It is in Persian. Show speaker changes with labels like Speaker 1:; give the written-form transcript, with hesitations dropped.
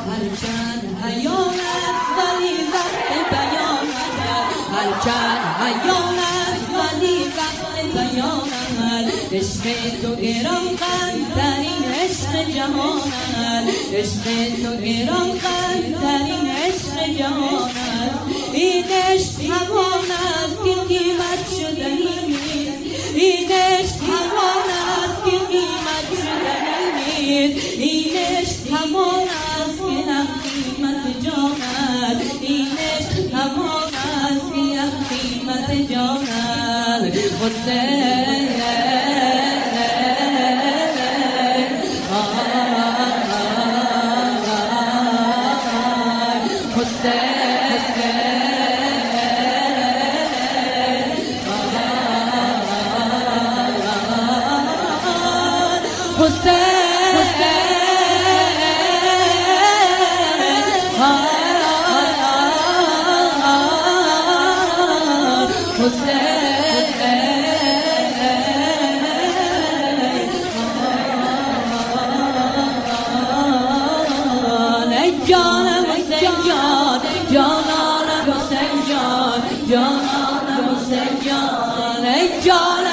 Speaker 1: هرچند حیان است ولی وقت بیان است، هرچند حیان است ولی وقت بیان است. عشق تو گرانقدرترین عشق جهان است، عشق تو گرانقدرترین عشق جهان است. این عشق همان است که قیمت شدنی نیست، این عشق همان است که قیمت شدنی نیست، این عشق همان است که هم قیمت جان است، این عشق همان است که هم قیمت جان است. حسین جانم حسین جان، جانانم حسین جان، جانانم حسین جان، ای جان